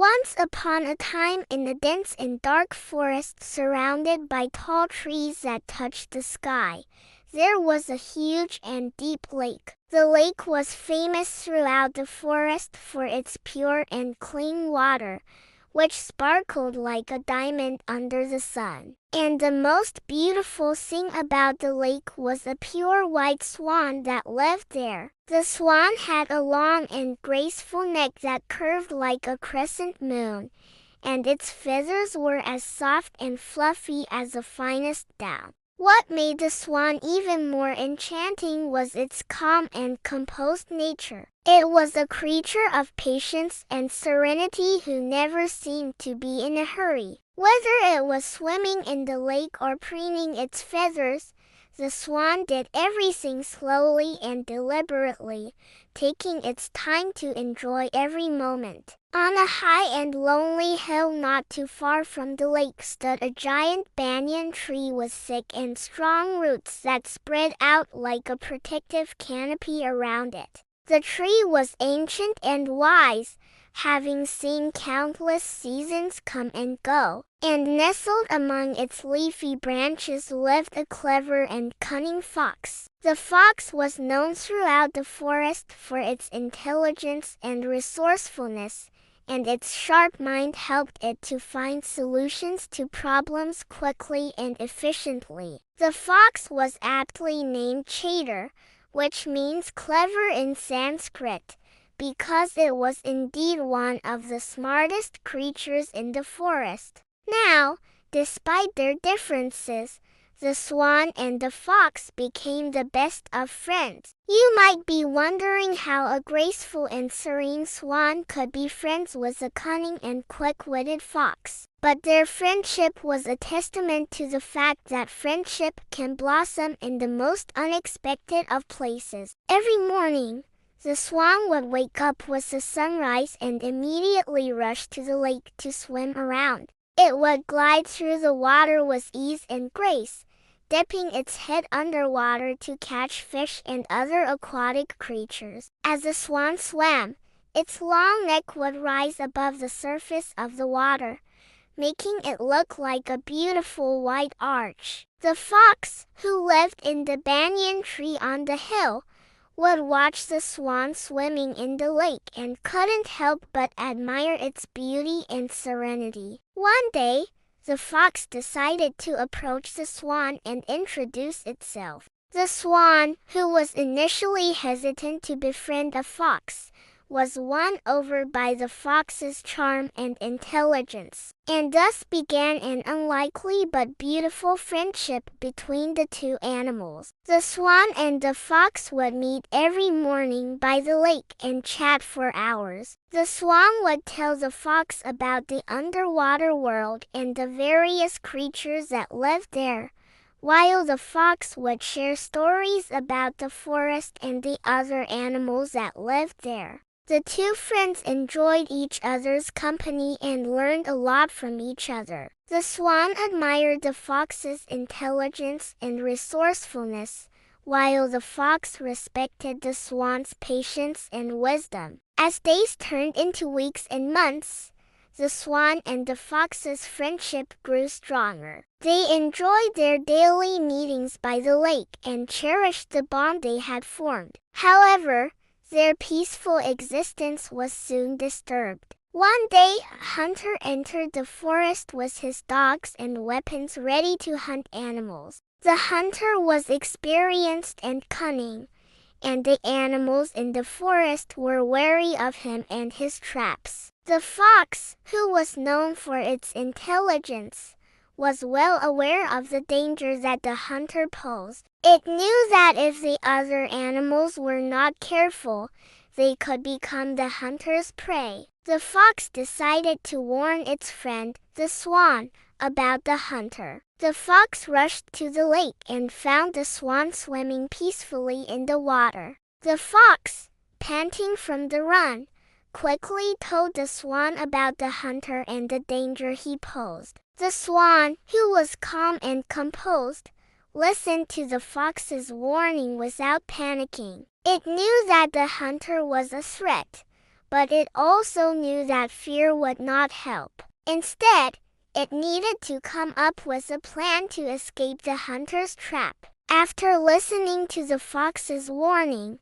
Once upon a time, in a dense and dark forest surrounded by tall trees that touched the sky, there was a huge and deep lake. The lake was famous throughout the forest for its pure and clean water, which sparkled like a diamond under the sun. And the most beautiful thing about the lake was a pure white swan that lived there. The swan had a long and graceful neck that curved like a crescent moon, and its feathers were as soft and fluffy as the finest down. What made the swan even more enchanting was its calm and composed nature. It was a creature of patience and serenity who never seemed to be in a hurry. Whether it was swimming in the lake or preening its feathers, the swan did everything slowly and deliberately, taking its time to enjoy every moment. On a high and lonely hill not too far from the lake stood a giant banyan tree with thick and strong roots that spread out like a protective canopy around it. The tree was ancient and wise, having seen countless seasons come and go, and nestled among its leafy branches lived a clever and cunning fox. The fox was known throughout the forest for its intelligence and resourcefulness, and its sharp mind helped it to find solutions to problems quickly and efficiently. The fox was aptly named Chatur, which means clever in Sanskrit, because it was indeed one of the smartest creatures in the forest. Now, despite their differences, the swan and the fox became the best of friends. You might be wondering how a graceful and serene swan could be friends with a cunning and quick-witted fox. But their friendship was a testament to the fact that friendship can blossom in the most unexpected of places. Every morning, the swan would wake up with the sunrise and immediately rush to the lake to swim around. It would glide through the water with ease and grace, dipping its head underwater to catch fish and other aquatic creatures. As the swan swam, its long neck would rise above the surface of the water, making it look like a beautiful white arch. The fox, who lived in the banyan tree on the hill, would watch the swan swimming in the lake and couldn't help but admire its beauty and serenity. One day, the fox decided to approach the swan and introduce itself. The swan, who was initially hesitant to befriend a fox, was won over by the fox's charm and intelligence, and thus began an unlikely but beautiful friendship between the two animals. The swan and the fox would meet every morning by the lake and chat for hours. The swan would tell the fox about the underwater world and the various creatures that lived there, while the fox would share stories about the forest and the other animals that lived there. The two friends enjoyed each other's company and learned a lot from each other. The swan admired the fox's intelligence and resourcefulness, while the fox respected the swan's patience and wisdom. As days turned into weeks and months, the swan and the fox's friendship grew stronger. They enjoyed their daily meetings by the lake and cherished the bond they had formed. However, their peaceful existence was soon disturbed. One day, a hunter entered the forest with his dogs and weapons ready to hunt animals. The hunter was experienced and cunning, and the animals in the forest were wary of him and his traps. The fox, who was known for its intelligence, was well aware of the danger that the hunter posed. It knew that if the other animals were not careful, they could become the hunter's prey. The fox decided to warn its friend, the swan, about the hunter. The fox rushed to the lake and found the swan swimming peacefully in the water. The fox, panting from the run, quickly told the swan about the hunter and the danger he posed. The swan, who was calm and composed, listened to the fox's warning without panicking. It knew that the hunter was a threat, but it also knew that fear would not help. Instead, it needed to come up with a plan to escape the hunter's trap. After listening to the fox's warning,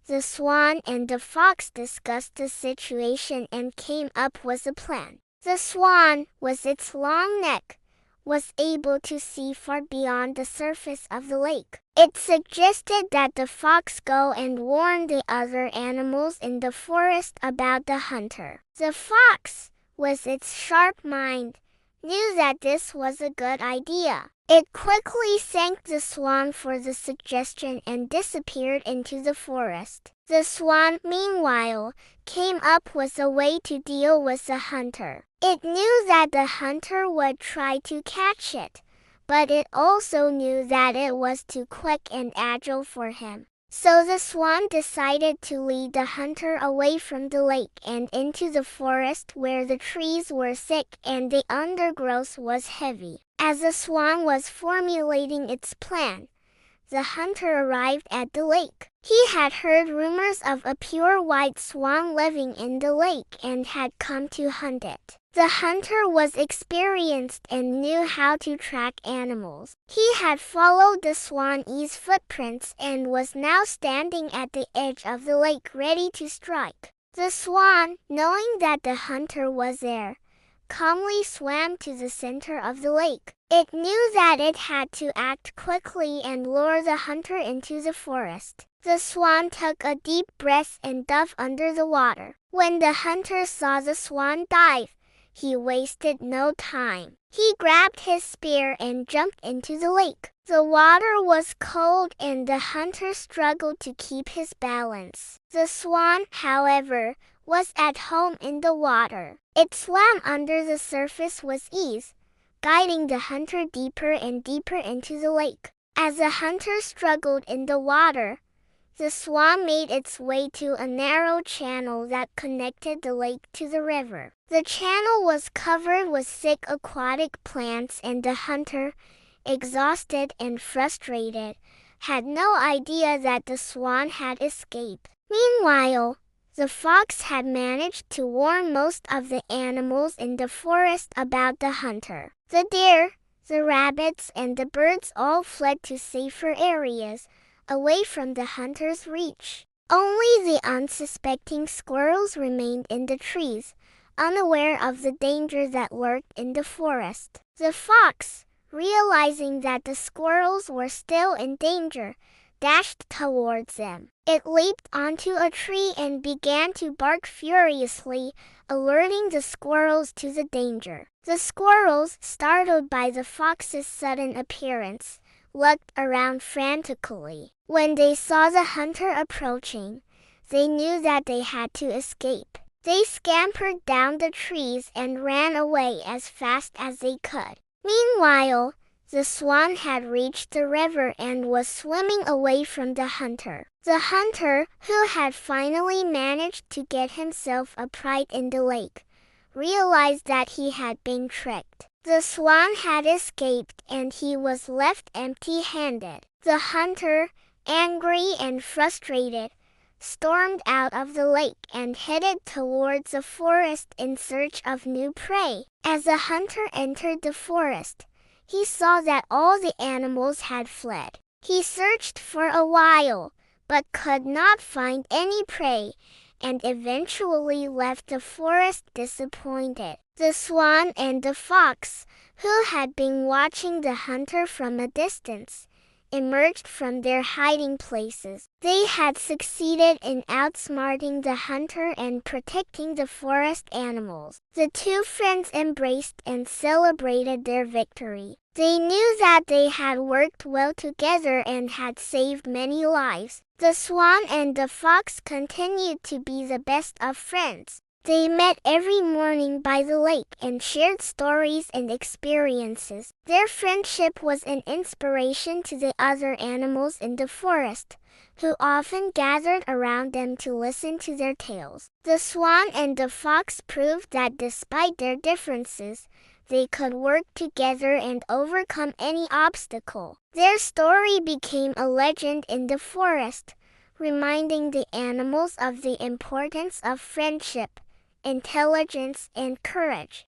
the swan and the fox discussed the situation and came up with a plan. The swan, with its long neck, was able to see far beyond the surface of the lake. It suggested that the fox go and warn the other animals in the forest about the hunter. The fox, with its sharp mind, knew that this was a good idea. It quickly thanked the swan for the suggestion and disappeared into the forest. The swan, meanwhile, came up with a way to deal with the hunter. It knew that the hunter would try to catch it, but it also knew that it was too quick and agile for him. So the swan decided to lead the hunter away from the lake and into the forest where the trees were thick and the undergrowth was heavy. As the swan was formulating its plan, the hunter arrived at the lake. He had heard rumors of a pure white swan living in the lake and had come to hunt it. The hunter was experienced and knew how to track animals. He had followed the swan's footprints and was now standing at the edge of the lake ready to strike. The swan, knowing that the hunter was there, calmly swam to the center of the lake. It knew that it had to act quickly and lure the hunter into the forest. The swan took a deep breath and dove under the water. When the hunter saw the swan dive, he wasted no time. He grabbed his spear and jumped into the lake. The water was cold and the hunter struggled to keep his balance. The swan, however, was at home in the water. It swam under the surface with ease, guiding the hunter deeper and deeper into the lake. As the hunter struggled in the water, the swan made its way to a narrow channel that connected the lake to the river. The channel was covered with thick aquatic plants and the hunter, exhausted and frustrated, had no idea that the swan had escaped. Meanwhile, the fox had managed to warn most of the animals in the forest about the hunter. The deer, the rabbits, and the birds all fled to safer areas, away from the hunter's reach. Only the unsuspecting squirrels remained in the trees, unaware of the danger that lurked in the forest. The fox, realizing that the squirrels were still in danger, dashed towards them. It leaped onto a tree and began to bark furiously, alerting the squirrels to the danger. The squirrels, startled by the fox's sudden appearance, looked around frantically. When they saw the hunter approaching, they knew that they had to escape. They scampered down the trees and ran away as fast as they could. Meanwhile, the swan had reached the river and was swimming away from the hunter. The hunter, who had finally managed to get himself upright in the lake, realized that he had been tricked. The swan had escaped and he was left empty-handed. The hunter, angry and frustrated, stormed out of the lake and headed towards the forest in search of new prey. As the hunter entered the forest, he saw that all the animals had fled. He searched for a while, but could not find any prey, and eventually left the forest disappointed. The swan and the fox, who had been watching the hunter from a distance, emerged from their hiding places. They had succeeded in outsmarting the hunter and protecting the forest animals. The two friends embraced and celebrated their victory. They knew that they had worked well together and had saved many lives. The swan and the fox continued to be the best of friends. They met every morning by the lake and shared stories and experiences. Their friendship was an inspiration to the other animals in the forest, who often gathered around them to listen to their tales. The swan and the fox proved that despite their differences, they could work together and overcome any obstacle. Their story became a legend in the forest, reminding the animals of the importance of friendship, intelligence, and courage.